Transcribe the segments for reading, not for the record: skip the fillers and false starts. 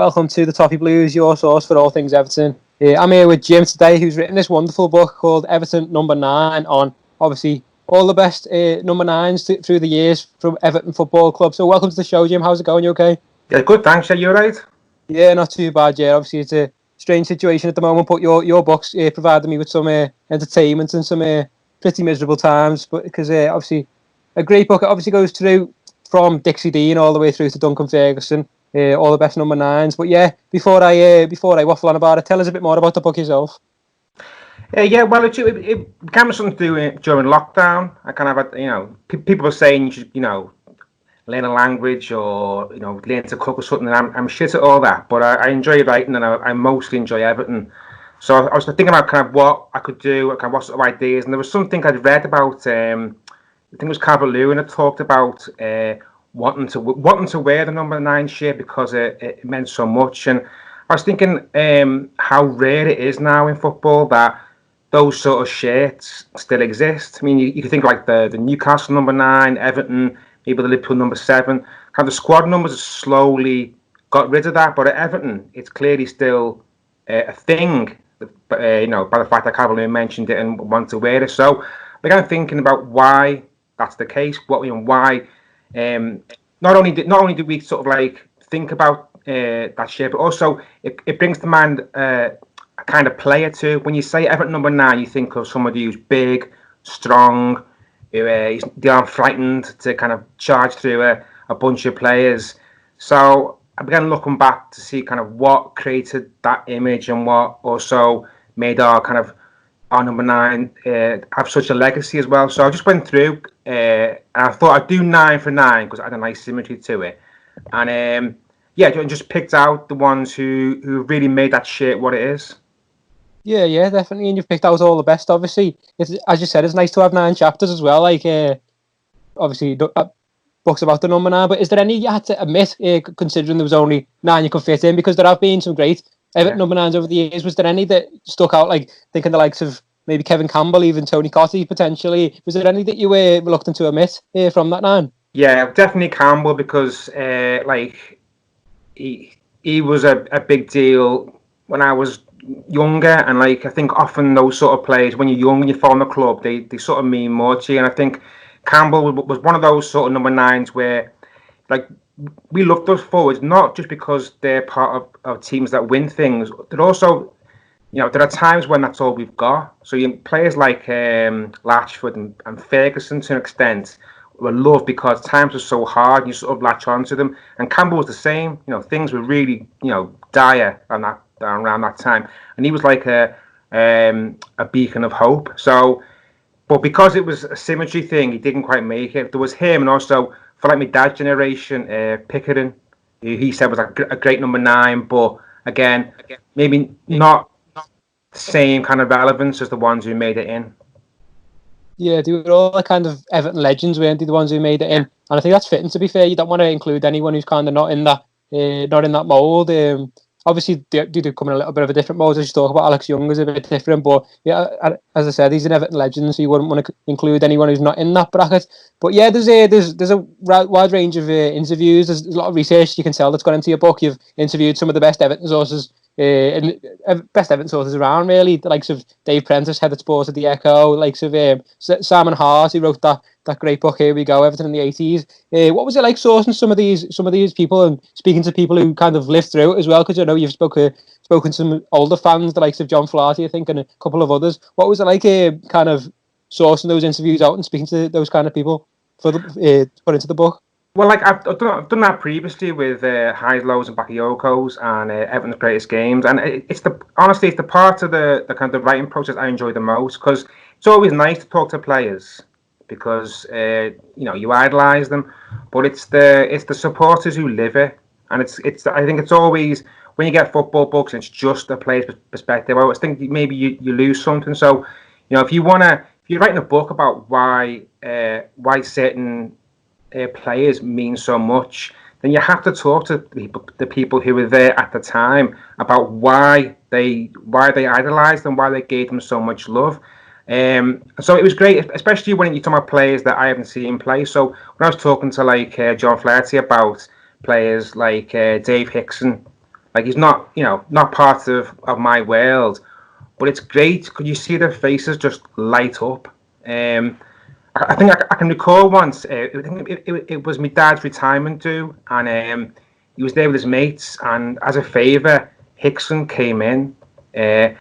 welcome to the Toffee Blues, your source for all things Everton. I'm here with Jim today, who's written this wonderful book called Everton Number 9 on, obviously, all the best number 9s through the years from Everton Football Club. So welcome to the show, Jim. How's it going? You okay? Yeah, good, thanks. Are you all right? Yeah, not too bad, yeah. Obviously, it's a strange situation at the moment, but your books provided me with some entertainment and some pretty miserable times. But because obviously, a great book. It obviously goes through from Dixie Dean all the way through to Duncan Ferguson, all the best number 9s. But yeah, before I waffle on about it, tell us a bit more about the book yourself. Yeah, well, it kind of something to do during lockdown. I kind of had, people were saying you should, learn a language or, learn to cook or something. And I'm shit at all that, but I enjoy writing and I mostly enjoy Everton. So I was thinking about kind of what I could do, kind of what sort of ideas. And there was something I'd read about, I think it was Calvert-Lewin had talked about wanting to wear the number 9 shirt because it meant so much. And I was thinking how rare it is now in football that those sort of shirts still exist. I mean, you can think like the Newcastle number 9, Everton, maybe the Liverpool number 7. Kind of the squad numbers have slowly got rid of that, but at Everton, it's clearly still a thing. By the fact that Calvert-Lewin mentioned it and wanted to wear it. So we're kind of thinking about why that's the case. Why? Not only do we sort of like think about that shirt, but also it brings to mind a kind of player too. When you say Everton number 9, you think of somebody who's big, strong, they aren't frightened to kind of charge through a bunch of players. So I began looking back to see kind of what created that image and what also made our number 9 have such a legacy as well. So I just went through and I thought I'd do 9 for 9 because I had a nice symmetry to it. And just picked out the ones who really made that shirt what it is. Yeah, definitely. And you've picked out all the best, obviously. As you said, it's nice to have 9 chapters as well. Like, obviously, books about the number 9. But is there any you had to omit, considering there was only 9 you could fit in? Because there have been some great Everton number 9s over the years. Was there any that stuck out, like thinking the likes of maybe Kevin Campbell, even Tony Cottee, potentially? Was there any that you were reluctant to omit from that 9? Yeah, definitely Campbell, because he was a big deal when I was younger, and like I think often those sort of players, when you're young and you form a club, they sort of mean more to you. And I think Campbell was one of those sort of number 9s where like we love those forwards, not just because they're part of teams that win things, but also, there are times when that's all we've got. So players like Latchford and Ferguson, to an extent, were loved because times were so hard and you sort of latch onto them. And Campbell was the same. Things were really, dire around that time. And he was like a beacon of hope. So, but because it was a symmetry thing, he didn't quite make it. There was him, and also for like my dad's generation, Pickering, who he said was a great number 9, but again, maybe not the same kind of relevance as the ones who made it in. Yeah, they were all the kind of Everton legends, weren't they, the ones who made it in? And I think that's fitting, to be fair. You don't want to include anyone who's kind of not in that mould. Obviously, they do come in a little bit of a different mode, as you talk about. Alex Young is a bit different, but yeah, as I said, he's an Everton legend, so you wouldn't want to include anyone who's not in that bracket. But yeah, there's a wide range of interviews. There's a lot of research you can tell that's gone into your book. You've interviewed some of the best Everton sources. Best Everton sources around, really, the likes of Dave Prentice, head of sports at the Echo, likes of Simon Hart, who wrote that great book Here We Go, Everton in the 80s. What was it like sourcing some of these people and speaking to people who kind of lived through it as well? Because I know you've spoken to some older fans, the likes of John Flaherty, I think, and a couple of others. What was it like kind of sourcing those interviews out and speaking to those kind of people for the put into the book? Well, like I've done that previously with Highs, Lows and Bakayokos and Everton's Greatest Games, and it's the part of the kind of writing process I enjoy the most, because it's always nice to talk to players because you idolise them, but it's the supporters who live it, and it's I think it's always when you get football books and it's just a player's perspective, I always think maybe you lose something. So if you're writing a book about why certain players mean so much, then you have to talk to the people who were there at the time about why they idolized them, why they gave them so much love. So it was great, especially when you talk about players that I haven't seen play. So when I was talking to like John Flaherty about players like Dave Hickson, Like he's not, not part of my world. But it's great because you see their faces just light up. I think I can recall once. I think it was my dad's retirement due, and he was there with his mates. And as a favour, Hickson came in, and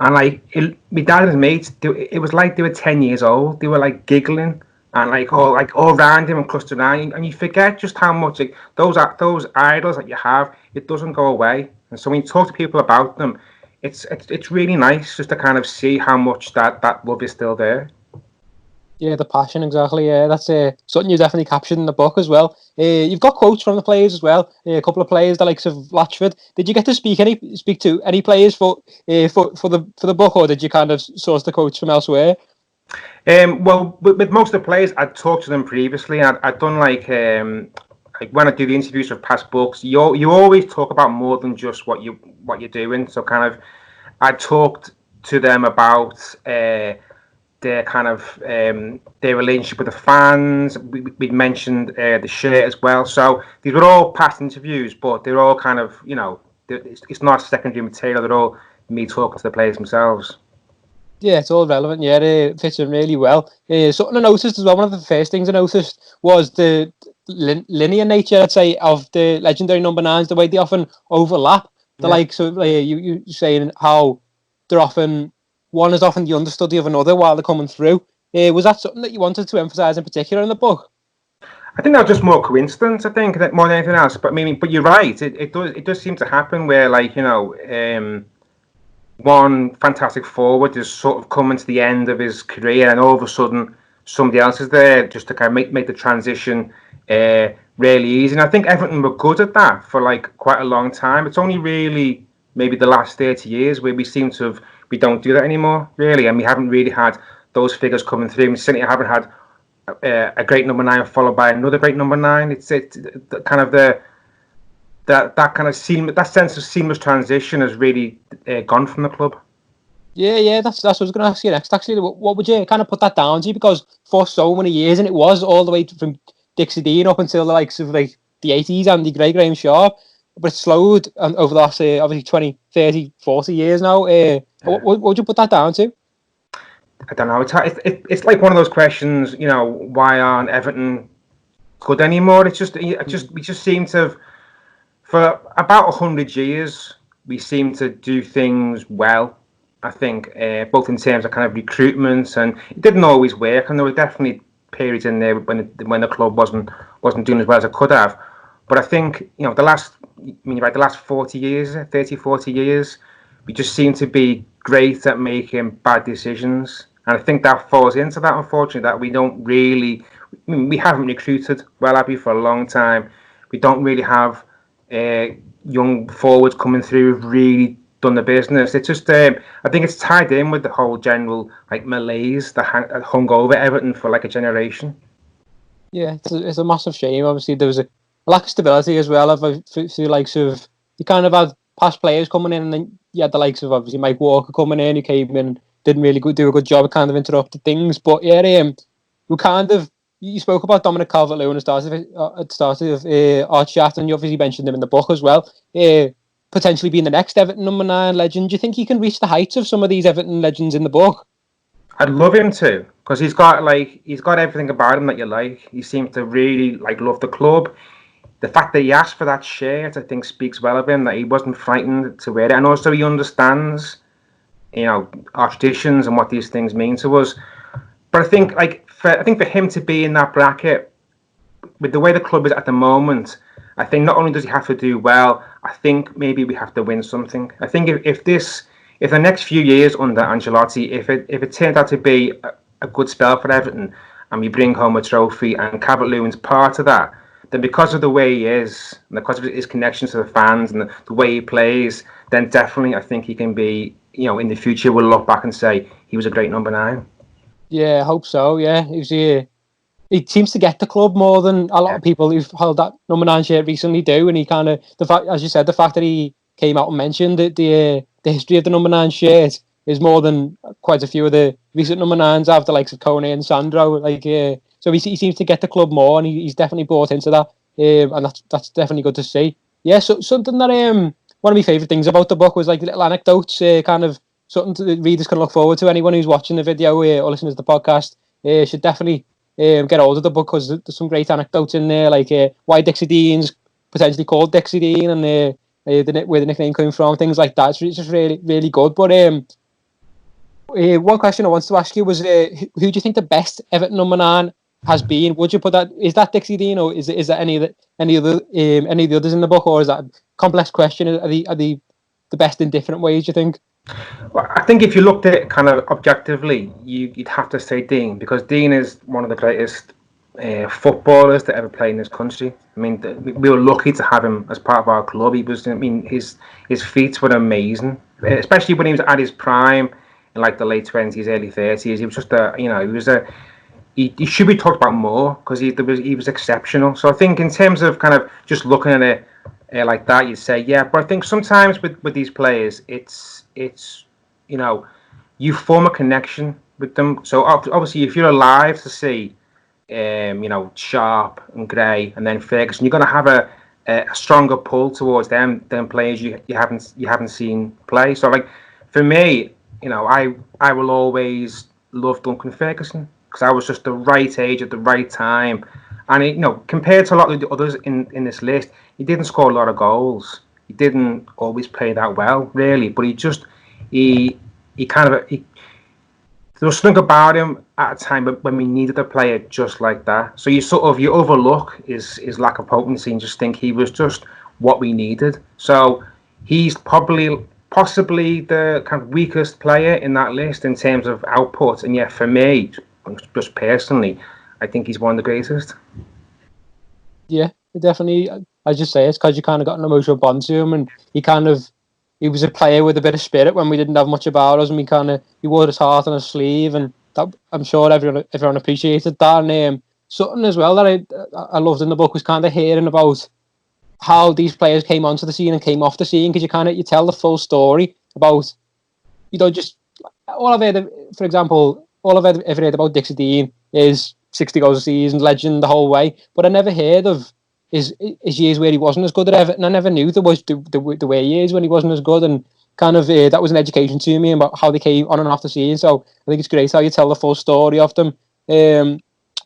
my dad and his mates. It was like they were 10 years old. They were like giggling and all around him and clustered around. And you forget just how much those idols that you have. It doesn't go away. And so when you talk to people about them, it's really nice just to kind of see how much that love is still there. Yeah, the passion, exactly. Yeah, that's something you definitely captured in the book as well. You've got quotes from the players as well. A couple of players, the likes of Latchford. Did you get to speak to any players for the book, or did you kind of source the quotes from elsewhere? Well, with most of the players, I'd talked to them previously. I'd done like when I do the interviews for past books, you always talk about more than just what you're doing. So kind of, I talked to them about their kind of their relationship with the fans. We mentioned the shirt as well. So these were all past interviews, but they're all kind of it's not secondary material. They're all me talking to the players themselves. Yeah, it's all relevant. Yeah, it fits in really well. Something I noticed as well, one of the first things I noticed was the linear nature, I'd say, of the legendary number nines, the way they often overlap. The likes of you saying how they're often, one is often the understudy of another while they're coming through. Was that something that you wanted to emphasise in particular in the book? I think that was just more coincidence. I think more than anything else. But I mean, but you're right. It does seem to happen where one fantastic forward is sort of coming to the end of his career, and all of a sudden somebody else is there just to kind of make the transition really easy. And I think Everton were good at that for like quite a long time. It's only really maybe the last 30 years where we don't do that anymore, really, and we haven't really had those figures coming through. We certainly haven't had a great number nine followed by another great number nine. It's kind of that kind of that sense of seamless transition has really gone from the club. Yeah, that's what I was going to ask you next. Actually, what would you kind of put that down to? Because for so many years, and it was all the way from Dixie Dean up until the likes of like the 80s and the Graham Sharp, but it slowed over the last obviously 20, 30, 40 years now. What would you put that down to? I don't know. It's like one of those questions. Why aren't Everton good anymore? We just seem to have, for about 100 years, we seem to do things well. I think both in terms of kind of recruitment, and it didn't always work, and there were definitely periods in there when the club wasn't doing as well as it could have. But I think the last 40 years, 30, 40 years, we just seem to be great at making bad decisions. And I think that falls into that, unfortunately, that we haven't recruited well, Abby, for a long time. We don't really have young forwards coming through who've really done the business. It's just, I think it's tied in with the whole general like malaise that hung over Everton for like a generation. Yeah, it's a massive shame. Obviously, there was a lack of stability as well. Of the likes of, you kind of had past players coming in, and then you had the likes of obviously Mike Walker coming in, who came in, didn't really do a good job, kind of interrupted things. But yeah, we kind of, you spoke about Dominic Calvert-Lewin at the start of our chat, and you obviously mentioned him in the book as well. Potentially being the next Everton number nine legend. Do you think he can reach the heights of some of these Everton legends in the book? I'd love him to, because he's got everything about him that you like. He seems to really love the club. The fact that he asked for that shirt, I think, speaks well of him, that he wasn't frightened to wear it, and also he understands, our traditions and what these things mean to us. But I think, for him to be in that bracket, with the way the club is at the moment, I think not only does he have to do well, I think maybe we have to win something. I think if the next few years under Ancelotti, if it turned out to be a good spell for Everton, and we bring home a trophy, and Calvert-Lewin's part of that, then because of the way he is, and because of his connections to the fans and the way he plays, then definitely I think he can be, in the future we'll look back and say he was a great number nine. Yeah, I hope so. Yeah, he seems to get the club more than a lot of people who've held that number nine shirt recently do, and he kind of, the fact, as you said, the fact that he came out and mentioned that the history of the number nine shirt is more than quite a few of the recent number nines have, the likes of Kone and Sandro. So he seems to get the club more, and he's definitely bought into that, and that's definitely good to see. Yeah, so something that one of my favourite things about the book was like the little anecdotes, kind of something the readers can look forward to. Anyone who's watching the video or listening to the podcast should definitely get hold of the book, because there's some great anecdotes in there, like why Dixie Dean's potentially called Dixie Dean, and where the nickname came from, things like that. So it's just really, really good. But one question I wanted to ask you was, who do you think the best Everton number 9 has been? Would you put that? Is that Dixie Dean, or is that any of the others in the book, or is that a complex question? Are they the best in different ways, do you think? Well, I think if you looked at it kind of objectively, you'd have to say Dean, because Dean is one of the greatest footballers that ever played in this country. I mean, we were lucky to have him as part of our club. His feats were amazing, especially when he was at his prime in like the late 20s, early 30s. He was just he should be talked about more, because he was exceptional. So I think in terms of kind of just looking at it like that, you'd say yeah. But I think sometimes with these players, it's you form a connection with them. So obviously, if you're alive to see Sharp and Gray and then Ferguson, you're going to have a stronger pull towards them than players you haven't seen play. So like for me, I will always love Duncan Ferguson, because I was just the right age at the right time, and compared to a lot of the others in this list, he didn't score a lot of goals. He didn't always play that well, really, but there was something about him at a time when we needed a player just like that. So you overlook his lack of potency and just think he was just what we needed. So he's possibly the kind of weakest player in that list in terms of output. And yet for me, just personally, I think he's one of the greatest. Yeah, definitely. I just say it's because you kind of got an emotional bond to him, and he was a player with a bit of spirit when we didn't have much about us, and he wore his heart on his sleeve, and that, I'm sure everyone appreciated that. And something as well that I loved in the book was kind of hearing about how these players came onto the scene and came off the scene, because you tell the full story about, just all I've heard, for example, all I've ever heard about Dixie Dean is 60 goals a season, legend the whole way, but I never heard of his years where he wasn't as good at Everton. I never knew there was the way he is when he wasn't as good, and kind of that was an education to me about how they came on and off the scene. So I think it's great how you tell the full story of them.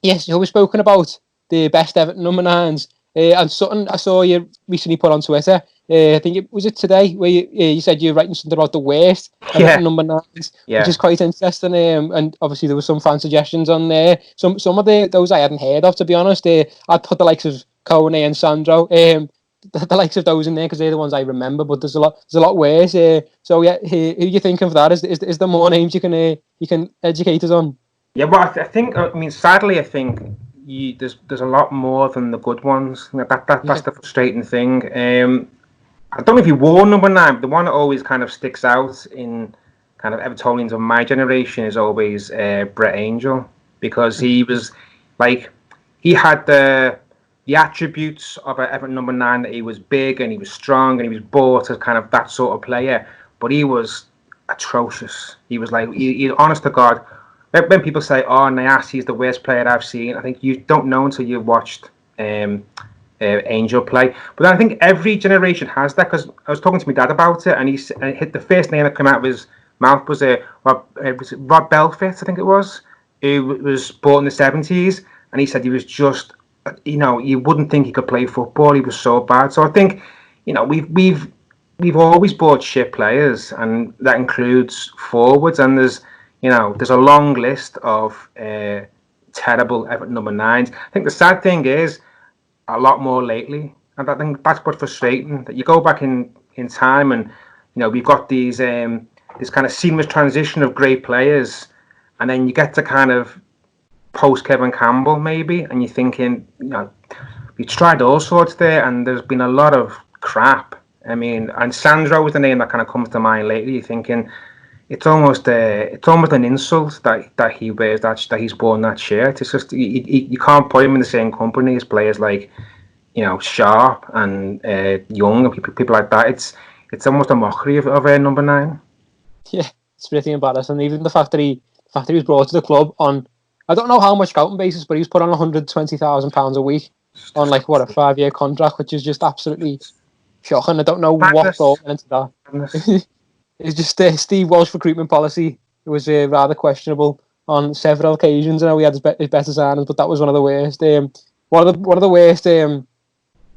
Yes, so we've spoken about the best Everton number 9s, and something I saw you recently put on Twitter. I think it was today where you said you're writing something about the worst Everton number 9s, which is quite interesting. And obviously there were some fan suggestions on there. Some of those I hadn't heard of, to be honest. I'd put the likes of Kone and Sandro, the likes of those in there, because they're the ones I remember. But there's a lot worse. So yeah, who you think of that? Is there more names you can educate us on? Yeah, well, sadly, I think there's a lot more than the good ones. That's the frustrating thing. I don't know if he wore number 9, but the one that always kind of sticks out in kind of Evertonians of my generation is always Brett Angel, because he was like, he had the attributes of an Everton number 9, that he was big and he was strong and he was bought as kind of that sort of player, but he was atrocious. He was like, he honest to God, when people say, "Oh, Nias, he's the worst player I've seen," I think you don't know until you've watched Angel play. But I think every generation has that, because I was talking to my dad about it, and he hit the first name that came out of his mouth was Rob Belfit, I think it was, who was born in the 70s, and he said he was just, you wouldn't think he could play football. He was so bad. So I think, we've always bought shit players, and that includes forwards, and there's a long list of terrible Everton number 9s. I think the sad thing is, a lot more lately, and I think that's what's frustrating, that you go back in time, and we've got these this kind of seamless transition of great players, and then you get to kind of post Kevin Campbell maybe, and you're thinking, we tried all sorts there, and there's been a lot of crap. I mean, and Sandro was the name that kind of comes to mind lately. You're thinking it's almost an insult that he wears that he's worn that shirt. It's just you can't put him in the same company as players like Sharp and Young and people like that. It's almost a mockery of number 9. Yeah, it's pretty embarrassing. And even the fact that he was brought to the club on, I don't know how much scouting basis, but he was put on £120,000 a week on a 5-year contract, which is just absolutely shocking. I don't know what thought went into that. It's just Steve Walsh's recruitment policy. It was rather questionable on several occasions. I know he had his better signings, but that was one of the worst. One of the worst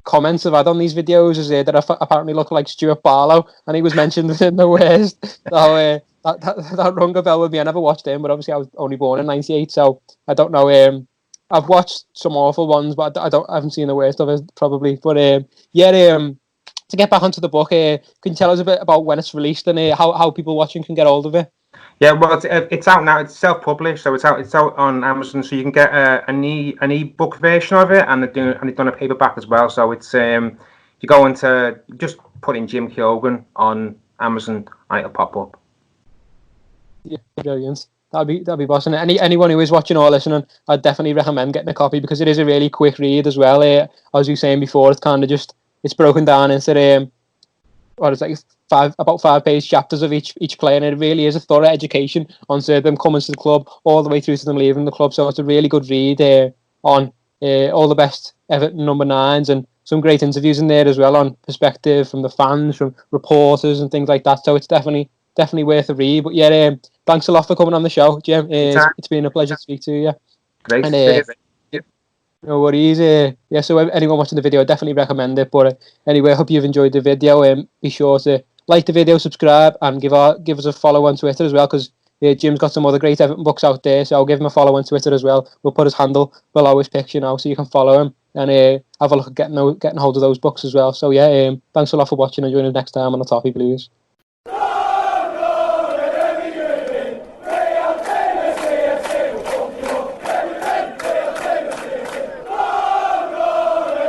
comments I've had on these videos is that I apparently look like Stuart Barlow, and he was mentioned in the worst. So that rung a bell with me. I never watched him, but obviously I was only born in '98, so I don't know. I've watched some awful ones, but I haven't seen the worst of it probably. But to get back onto the book, can you tell us a bit about when it's released and how people watching can get hold of it? Yeah, well, it's out now. It's self-published, so it's out on Amazon. So you can get an e-book version of it, and they've done a paperback as well. So it's you go into just put in Jim Keoghan on Amazon, and it'll pop up. Yeah, brilliant. That'd be awesome. Anyone who is watching or listening, I'd definitely recommend getting a copy because it is a really quick read as well. As you were saying before, it's kind of just it's broken down into about 5-page chapters of each player, and it really is a thorough education on them coming to the club all the way through to them leaving the club. So it's a really good read on all the best Everton number 9s and some great interviews in there as well on perspective from the fans, from reporters and things like that. So it's definitely worth a read. But yeah, thanks a lot for coming on the show, Jim. It's been a pleasure to speak to you. Great. No worries. So anyone watching the video, I definitely recommend it. But anyway, I hope you've enjoyed the video. Be sure to like the video, subscribe, and give us a follow on Twitter as well, because Jim's got some other great Everton books out there. So I'll give him a follow on Twitter as well. We'll put his handle below his picture now, so you can follow him and have a look at getting hold of those books as well. So yeah, thanks a lot for watching and joining us next time on the Toffee Blues.